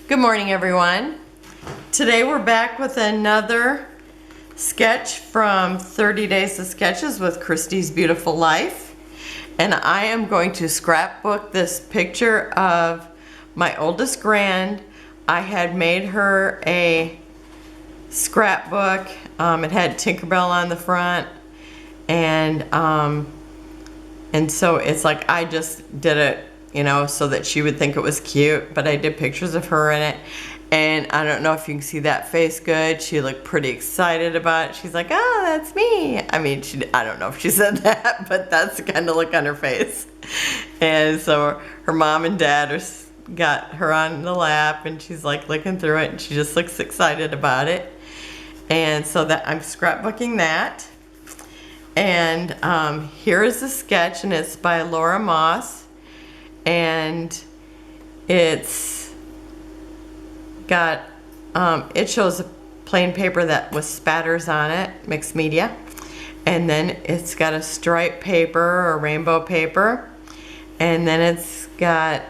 Good morning, everyone. Today we're back with another sketch from 30 Days of Sketches with Christy's Beautiful Life. And I am going to scrapbook this picture of my oldest grand. I had made her a scrapbook. It had Tinkerbell on the front. And so it's like I just did it, you know, so that she would think it was cute, but I did pictures of her in it. And I don't know if you can see that face good. She looked pretty excited about it. She's like, oh, that's me. I mean, I don't know if she said that, but that's the kind of look on her face. And so her mom and dad got her on the lap, and she's like looking through it, and she just looks excited about it. And so that I'm scrapbooking that. And here is the sketch, and it's by Lara Moss. And it's got, it shows a plain paper that with spatters on it, mixed media. And then it's got a striped paper or rainbow paper. And then it's got,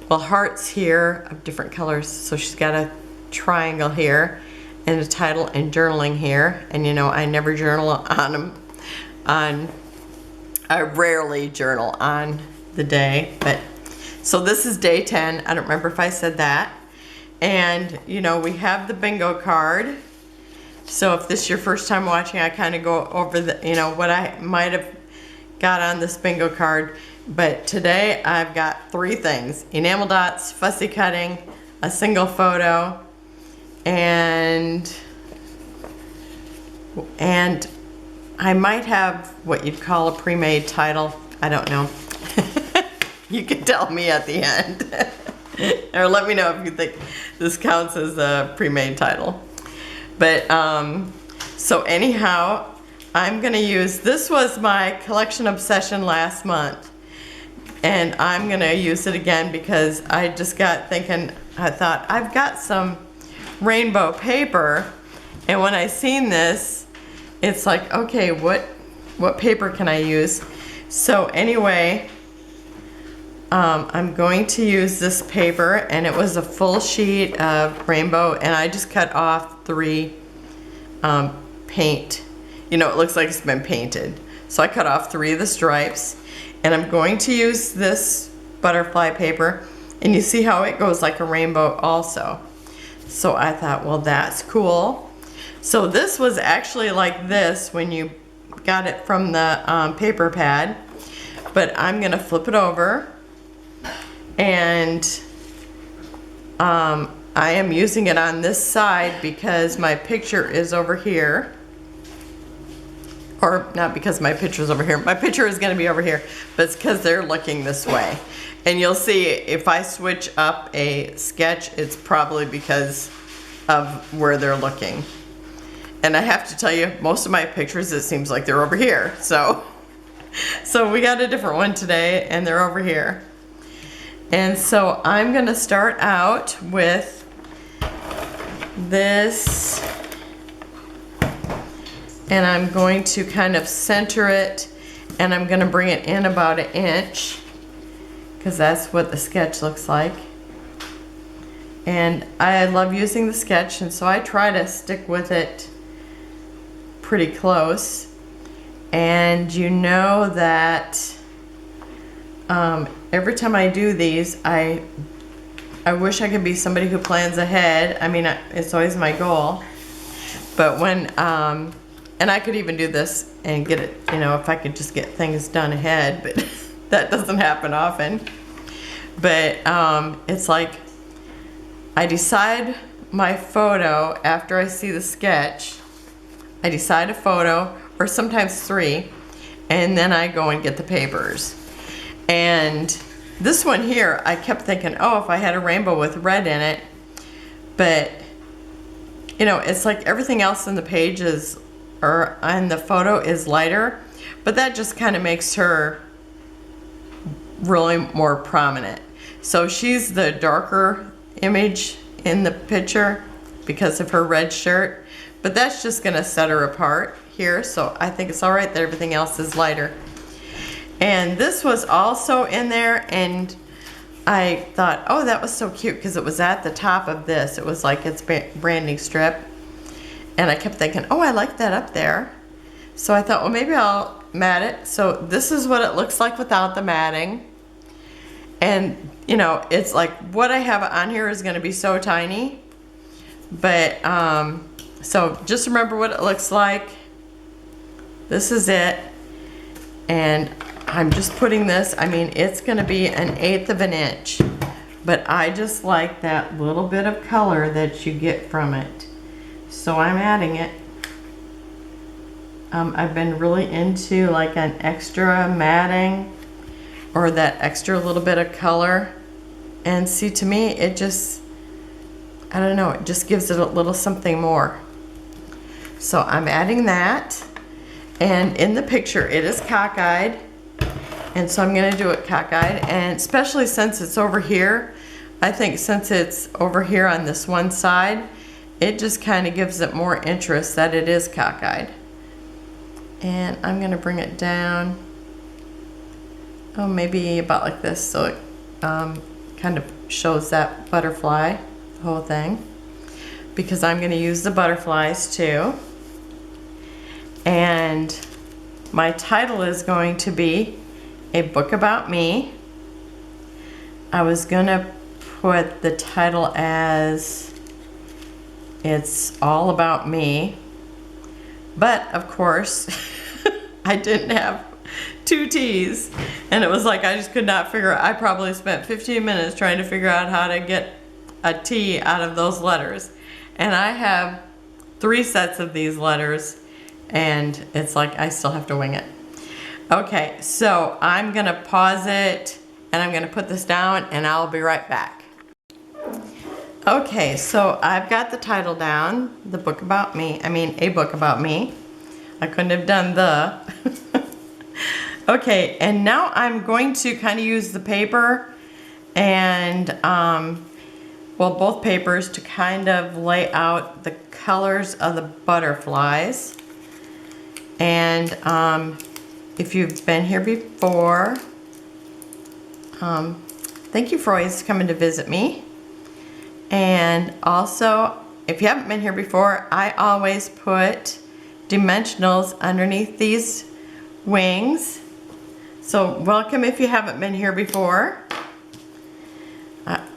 well, hearts here of different colors. So she's got a triangle here and a title and journaling here. And you know, I never journal on them. I rarely journal on the day, but so this is day 10. I don't remember if I said that. And you know, we have the bingo card. So if this is your first time watching, I kind of go over the, you know, what I might have got on this bingo card. But today I've got 3 things: enamel dots, fussy cutting, a single photo, and I might have what you'd call a pre-made title. I don't know. You can tell me at the end. Or let me know if you think this counts as a pre-made title. But so anyhow, I'm gonna use, this was my collection obsession last month. And I'm gonna use it again because I just got thinking, I thought, I've got some rainbow paper. And when I seen this, it's like, okay, what paper can I use? So anyway, I'm going to use this paper, and it was a full sheet of rainbow, and I just cut off 3 paint. You know, it looks like it's been painted. So I cut off 3 of the stripes, and I'm going to use this butterfly paper, and you see how it goes like a rainbow also. So I thought, well, that's cool. So this was actually like this when you got it from the paper pad, but I'm gonna flip it over, and I am using it on this side because my picture is over here. Or not because my picture is over here. My picture is gonna be over here, but it's because they're looking this way. And you'll see if I switch up a sketch, it's probably because of where they're looking. And I have to tell you, most of my pictures, it seems like they're over here. So we got a different one today, and they're over here. And so I'm gonna start out with this, and I'm going to kind of center it, and I'm gonna bring it in about 1 inch, because that's what the sketch looks like. And I love using the sketch, and so I try to stick with it pretty close. And you know that every time I do these, I wish I could be somebody who plans ahead. I mean, it's always my goal. But when, and I could even do this and get it, you know, if I could just get things done ahead, but that doesn't happen often. But it's like, I decide my photo after I see the sketch. I decide a photo, or sometimes 3, and then I go and get the papers. And this one here, I kept thinking, oh, if I had a rainbow with red in it, but you know, it's like everything else in the pages or on the photo is lighter, but that just kind of makes her really more prominent. So she's the darker image in the picture because of her red shirt. But that's just gonna set her apart here, so I think it's all right that everything else is lighter. And this was also in there, and I thought, oh, that was so cute because it was at the top of this. It was like its branding strip. And I kept thinking, oh, I like that up there. So I thought, well, maybe I'll mat it. So this is what it looks like without the matting. And, you know, it's like what I have on here is going to be so tiny. But, so just remember what it looks like. This is it. And I'm just putting this, I mean, it's going to be 1/8 of an inch. But I just like that little bit of color that you get from it. So I'm adding it. I've been really into like an extra matting or that extra little bit of color. And see, to me, it just, I don't know, it just gives it a little something more. So I'm adding that. And in the picture, it is cockeyed. And so I'm gonna do it cockeyed. And especially since it's over here, I think since it's over here on this one side, it just kind of gives it more interest that it is cockeyed. And I'm gonna bring it down, oh, maybe about like this, so it kind of shows that butterfly, the whole thing, because I'm gonna use the butterflies too. And my title is going to be A Book About Me. I was gonna put the title as It's All About Me, but of course I didn't have 2 T's, and it was like I just could not figure out. I probably spent 15 minutes trying to figure out how to get a T out of those letters, and I have 3 sets of these letters, and it's like I still have to wing it. Okay, so I'm gonna pause it and I'm gonna put this down and I'll be right back. Okay, so I've got the title down, The Book About Me, A Book About Me. I couldn't have done the. Okay, and now I'm going to kind of use the paper and, well, both papers to kind of lay out the colors of the butterflies. And if you've been here before, thank you for always coming to visit me. And also, if you haven't been here before, I always put dimensionals underneath these wings. So welcome if you haven't been here before.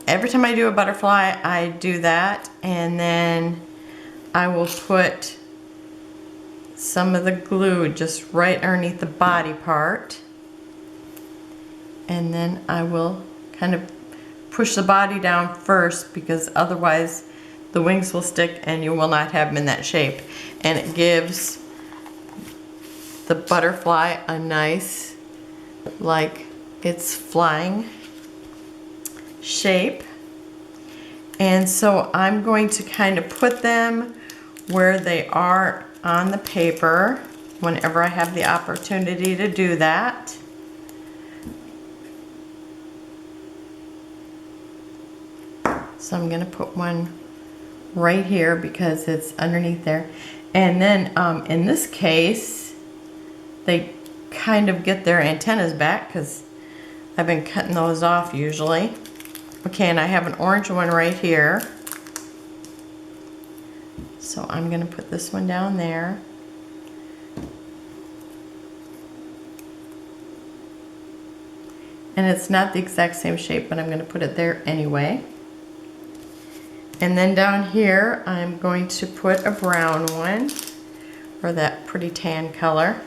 Every time I do a butterfly, I do that, and then I will put some of the glue just right underneath the body part, and then I will kind of push the body down first, because otherwise the wings will stick and you will not have them in that shape, and it gives the butterfly a nice, like it's flying shape. And so I'm going to kind of put them where they are on the paper whenever I have the opportunity to do that. So I'm going to put one right here because it's underneath there. And then in this case, they kind of get their antennas back because I've been cutting those off usually. Okay, and I have an orange one right here. So I'm going to put this one down there. And it's not the exact same shape, but I'm going to put it there anyway. And then down here, I'm going to put a brown one, or that pretty tan color.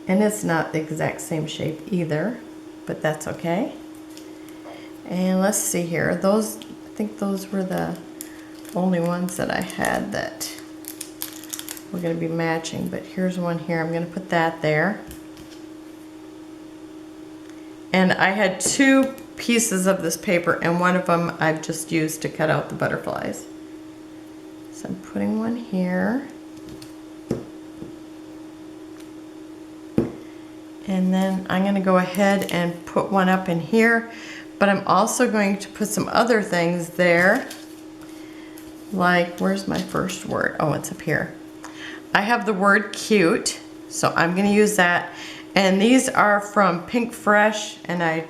And it's not the exact same shape either, but that's okay. And let's see here, those, I think those were the only ones that I had that were going to be matching, but here's one here. I'm going to put that there. And I had 2 pieces of this paper, and one of them I've just used to cut out the butterflies. So I'm putting one here. And then I'm going to go ahead and put one up in here, but I'm also going to put some other things there. Like, where's my first word? Oh, it's up here. I have the word cute, So I'm gonna use that. And these are from Pink Fresh, and I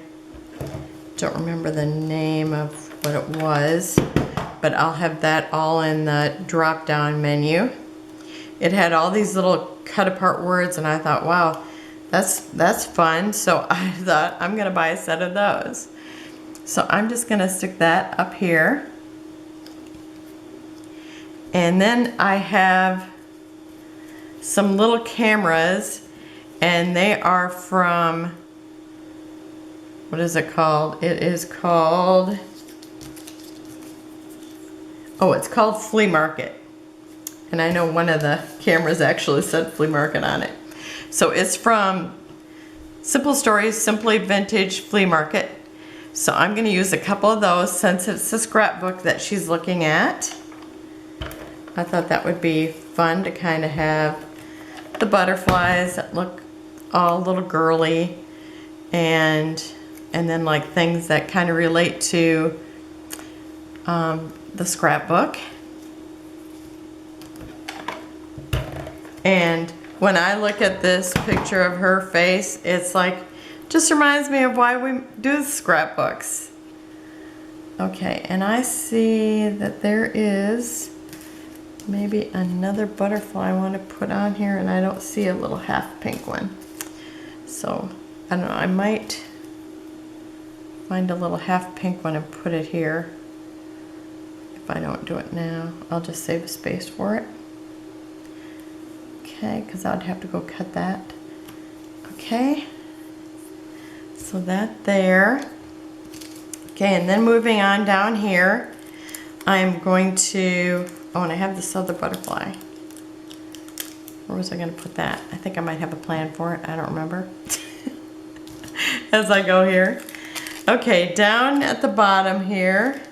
don't remember the name of what it was, but I'll have that all in the drop-down menu. It had all these little cut-apart words, and I thought, wow, that's fun. So I thought I'm gonna buy a set of those. So I'm just gonna stick that up here. And then I have some little cameras, and they are from, what is it called? It is called, oh, it's called Flea Market. And I know one of the cameras actually said Flea Market on it. So it's from Simple Stories, Simply Vintage Flea Market. So I'm going to use a couple of those since it's a scrapbook that she's looking at. I thought that would be fun to kind of have the butterflies that look all a little girly, and then like things that kind of relate to the scrapbook. And when I look at this picture of her face, it's like, just reminds me of why we do scrapbooks. Okay, and I see that there is maybe another butterfly I want to put on here, and I don't see a little half pink one. So, I don't know, I might find a little half pink one and put it here. If I don't do it now, I'll just save a space for it. Okay, because I'd have to go cut that. Okay, so that there. Okay, and then moving on down here, I'm going to, oh, and I have this other butterfly. Where was I going to put that? I think I might have a plan for it. I don't remember. As I go here. Okay, down at the bottom here.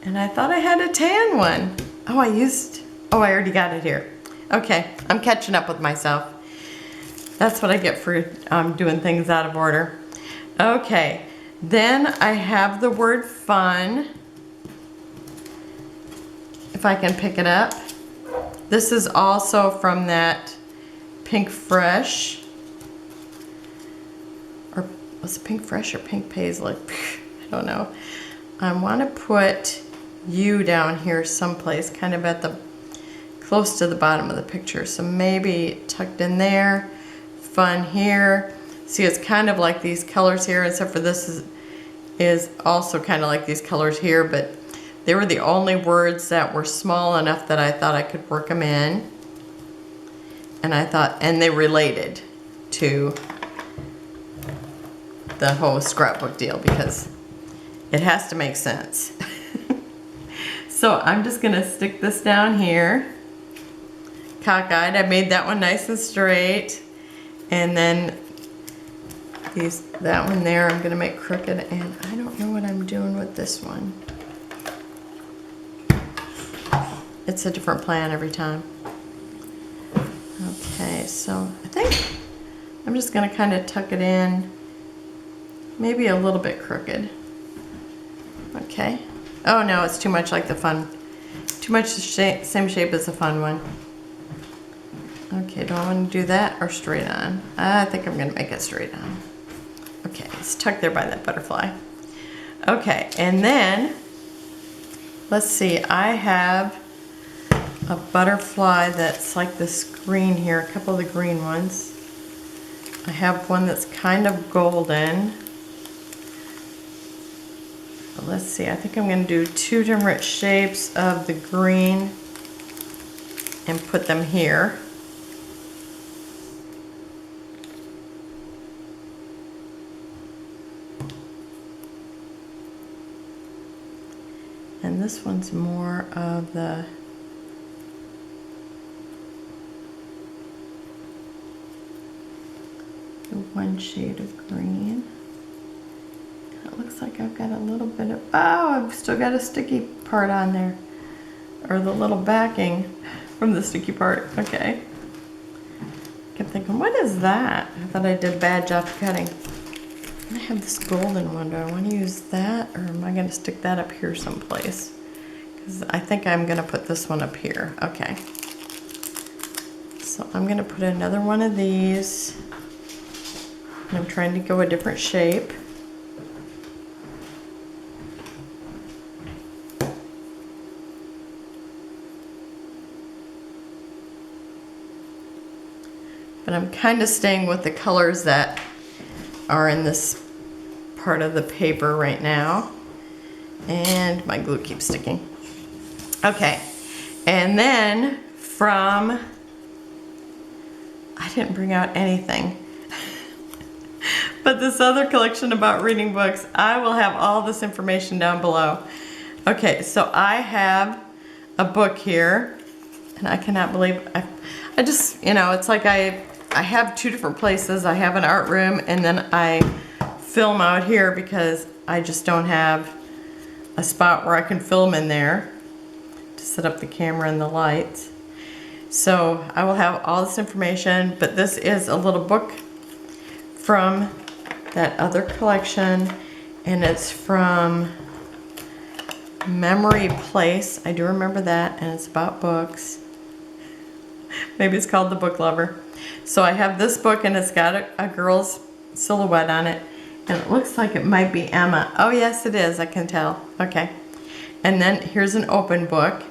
And I thought I had a tan one. Oh, I already got it here. Okay, I'm catching up with myself. That's what I get for doing things out of order. Okay, then I have the word fun. If I can pick it up. This is also from that Pink Fresh. Or was it Pink Fresh or Pink Paisley? I don't know. I want to put you down here someplace, kind of at the close to the bottom of the picture. So maybe tucked in there, fun here. See, it's kind of like these colors here, except for this is also kind of like these colors here, but they were the only words that were small enough that I thought I could work them in. And I thought, and they related to the whole scrapbook deal because it has to make sense. So I'm just gonna stick this down here. Cockeyed, I made that one nice and straight. And then that one there I'm gonna make crooked, and I don't know what I'm doing with this one. It's a different plan every time. Okay, so I think I'm just gonna kind of tuck it in, maybe a little bit crooked. Okay. Oh no, it's too much like the fun, too much the same shape as the fun one. Okay, do I want to do that or straight on? I think I'm gonna make it straight on. Okay, it's tucked there by that butterfly. Okay, and then, let's see, I have a butterfly that's like this green here, a couple of the green ones. I have one that's kind of golden. But let's see, I think I'm going to do two different shapes of the green and put them here. And this one's more of the one shade of green. It looks like I've got a little bit of, oh, I've still got a sticky part on there. Or the little backing from the sticky part. Okay. Kept thinking, what is that? I thought I did a bad job cutting. I have this golden one. Do I want to use that, or am I going to stick that up here someplace? Because I think I'm going to put this one up here. Okay. So I'm gonna put another one of these. And I'm trying to go a different shape. But I'm kind of staying with the colors that are in this part of the paper right now. And my glue keeps sticking. Okay, and then from, I didn't bring out anything, but this other collection about reading books, I will have all this information down below. Okay, so I have a book here, and I cannot believe, I just, you know, it's like I have two different places. I have an art room, and then I film out here because I just don't have a spot where I can film in there to set up the camera and the lights. So I will have all this information, but this is a little book from that other collection, and it's from Memory Place. I do remember that, and it's about books. Maybe it's called The Book Lover. So I have this book, and it's got a girl's silhouette on it, and it looks like it might be Emma. Oh yes, it is, I can tell. Okay. And then here's an open book.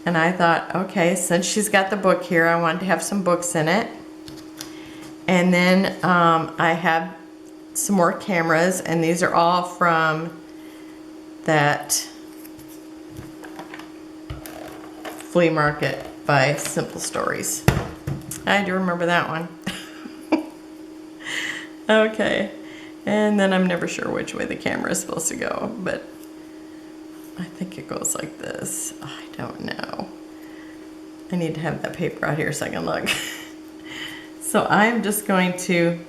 And I thought, okay, since she's got the book here, I wanted to have some books in it. And then I have some more cameras, and these are all from that flea market by Simple Stories. I do remember that one. Okay. And then I'm never sure which way the camera is supposed to go, but I think it goes like this. I don't know. I need to have that paper out here so I can look. So I'm just going to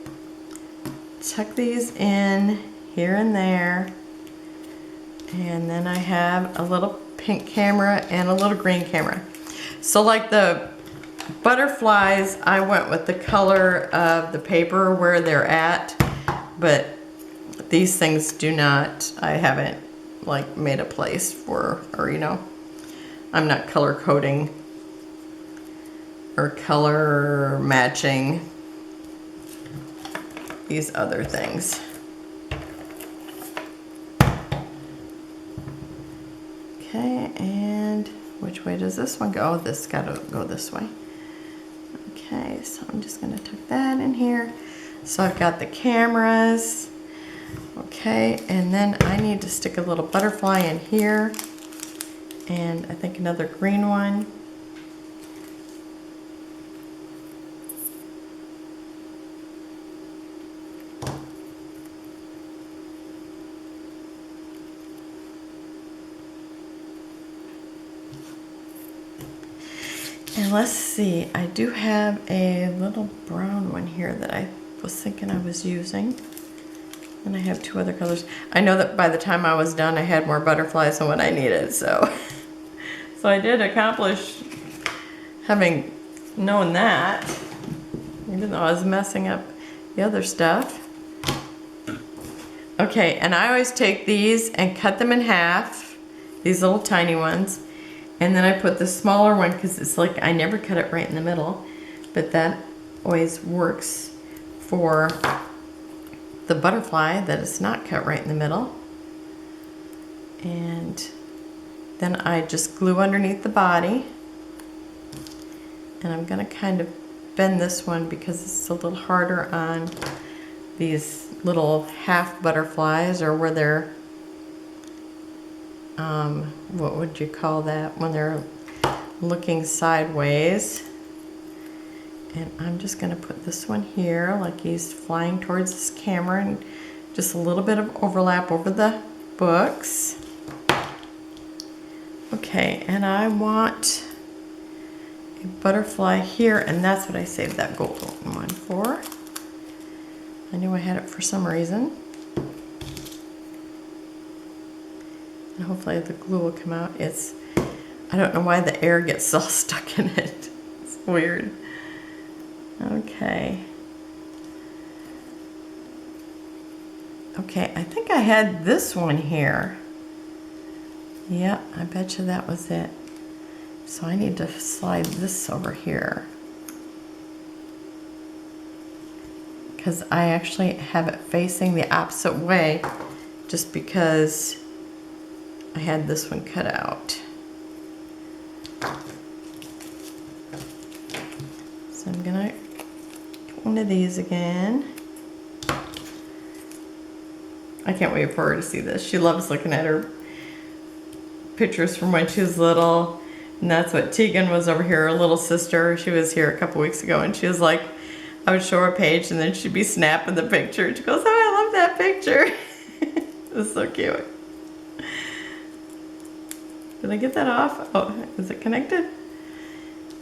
tuck these in here and there. And then I have a little pink camera and a little green camera. So like the butterflies, I went with the color of the paper where they're at. But these things do not, I haven't like made a place for, or you know, I'm not color coding or color matching these other things. Okay, and which way does this one go? This gotta go this way. Okay, so I'm just gonna tuck that in here. So I've got the cameras, okay, and then I need to stick a little butterfly in here, and I think another green one. And let's see, I do have a little brown one here that I was thinking I was using. And I have two other colors. I know that by the time I was done, I had more butterflies than what I needed, so. So I did accomplish having known that, even though I was messing up the other stuff. Okay, and I always take these and cut them in half, these little tiny ones. And then I put the smaller one, because it's like, I never cut it right in the middle, but that always works for the butterfly that is not cut right in the middle. And then I just glue underneath the body. And I'm gonna kind of bend this one because it's a little harder on these little half butterflies, or where they're, what would you call that, when they're looking sideways. And I'm just gonna put this one here like he's flying towards this camera, and just a little bit of overlap over the books. Okay, and I want a butterfly here, and that's what I saved that golden one for. I knew I had it for some reason. And hopefully the glue will come out. I don't know why the air gets all stuck in it. It's weird. Okay. Okay, I think I had this one here. Yeah, I bet you that was it. So I need to slide this over here. because I actually have it facing the opposite way just because I had this one cut out. So I'm gonna get one of these again. I can't wait for her to see this. She loves looking at her pictures from when she was little. And that's what Tegan was over here, her little sister. She was here a couple weeks ago and she was like, I would show her a page and then she'd be snapping the picture. She goes, oh, I love that picture. It was so cute. Did I get that off? Oh, is it connected?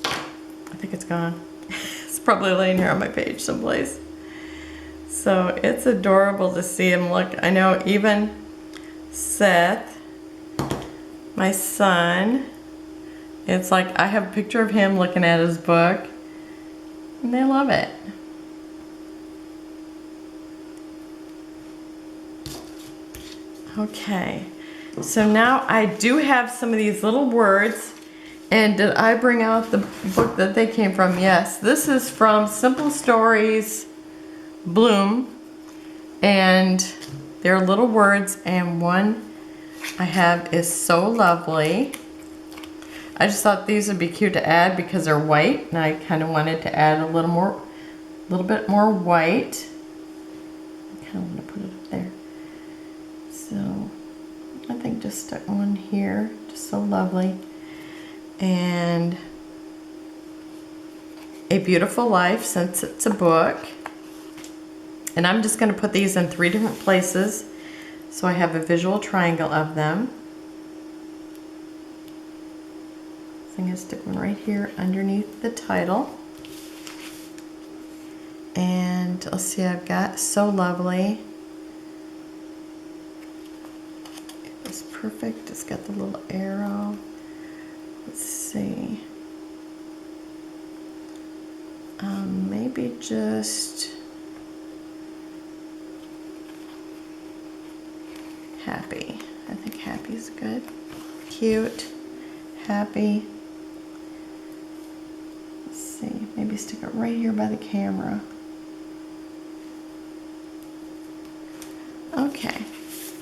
I think it's gone. It's probably laying here on my page someplace. So it's adorable to see him look. I know even Seth, my son, it's like I have a picture of him looking at his book and they love it. Okay, so now I do have some of these little words. And did I bring out the book that they came from? Yes, this is from Simple Stories Bloom, and they're little words, and one I have is So Lovely. I just thought these would be cute to add because they're white, and I kind of wanted to add a little bit more white. I kind of want to put it up there. So I think just stick one here, just So Lovely. And A Beautiful Life, since it's a book. And I'm just going to put these in 3 different places so I have a visual triangle of them. So I'm going to stick one right here underneath the title. And let's see, I've got So Lovely. It's perfect. It's got the little arrow. Let's see. Maybe just happy. I think happy is good. Cute. Happy. Let's see. Maybe stick it right here by the camera. Okay.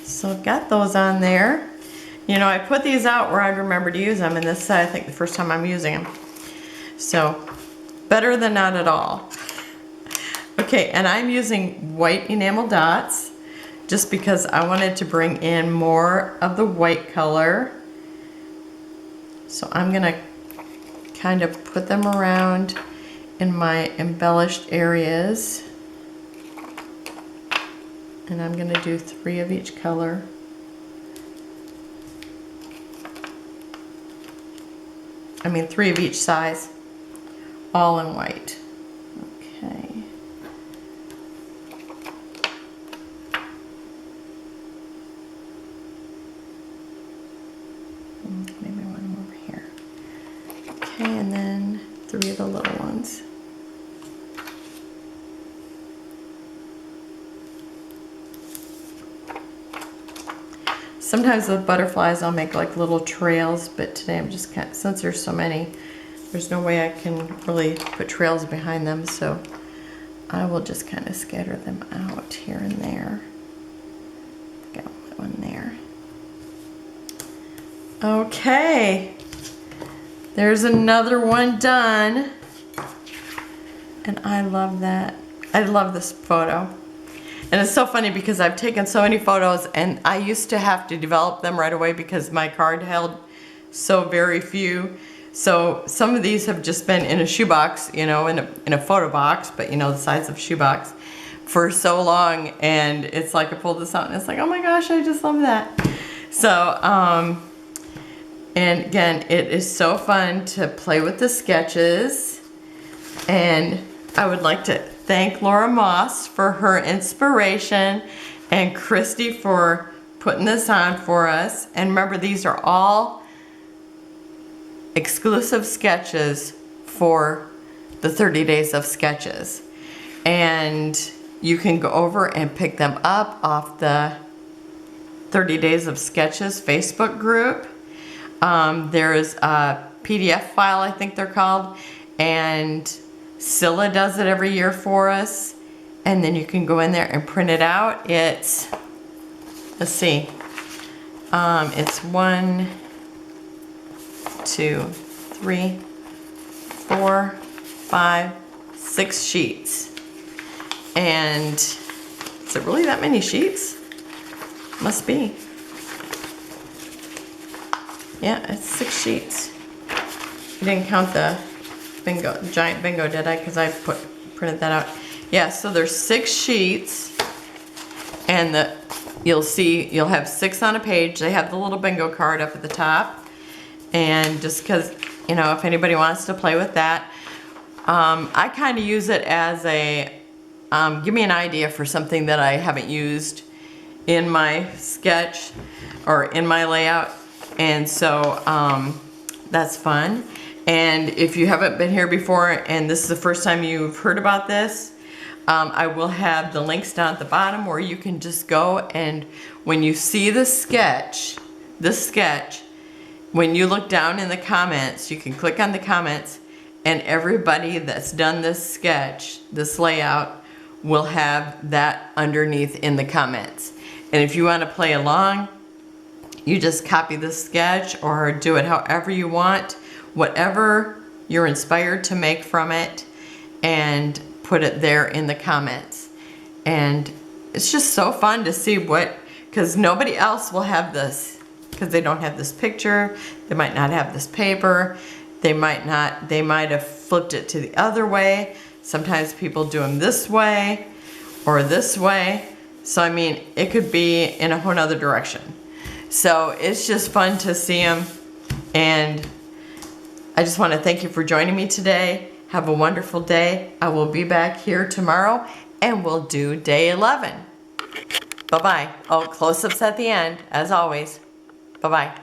So I've got those on there. You know, I put these out where I remember to use them, and this is, I think, the first time I'm using them. So, better than not at all. Okay, and I'm using white enamel dots just because I wanted to bring in more of the white color. So I'm gonna kind of put them around in my embellished areas. And I'm gonna do 3 of each color. I mean 3 of each size, all in white. Okay. Maybe one over here. Okay, and then 3 of the little ones. Sometimes with butterflies I'll make like little trails, but today I'm just kind of, since there's so many, there's no way I can really put trails behind them, so I will just kind of scatter them out here and there. Got one there. Okay, there's another one done, and I love that. I love this photo. And it's so funny because I've taken so many photos and I used to have to develop them right away because my card held so very few. So some of these have just been in a shoebox, you know, in a photo box, but you know, the size of a shoebox for so long. And it's like I pulled this out and it's like, oh my gosh, I just love that. So, and again, it is so fun to play with the sketches. And I would like to thank Lara Moss for her inspiration and Christy for putting this on for us. And remember, these are all exclusive sketches for the 30 days of sketches. And you can go over and pick them up off the 30 days of sketches Facebook group. There's a PDF file, I think they're called, and Scylla does it every year for us, and then you can go in there and print it out. It's, let's see, it's 1, 2, 3, 4, 5, 6 sheets. And is it really that many sheets? Must be. Yeah, it's 6 sheets. I didn't count the bingo, giant bingo, did I? Because I printed that out. Yeah, so there's 6 sheets, and you'll have 6 on a page. They have the little bingo card up at the top, and just because, you know, if anybody wants to play with that, I kind of use it as a give me an idea for something that I haven't used in my sketch or in my layout, and so that's fun. And if you haven't been here before and this is the first time you've heard about this, I will have the links down at the bottom where you can just go, and when you see the sketch, when you look down in the comments, you can click on the comments, and everybody that's done this sketch, this layout, will have that underneath in the comments. And if you want to play along, you just copy the sketch or do it however you want, whatever you're inspired to make from it, and put it there in the comments. And it's just so fun to see because nobody else will have this, because they don't have this picture, they might not have this paper, they might have flipped it to the other way. Sometimes people do them this way or this way. So I mean, it could be in a whole nother direction. So it's just fun to see them. And I just want to thank you for joining me today. Have a wonderful day. I will be back here tomorrow and we'll do day 11. Bye-bye. Oh, close-ups at the end, as always. Bye-bye.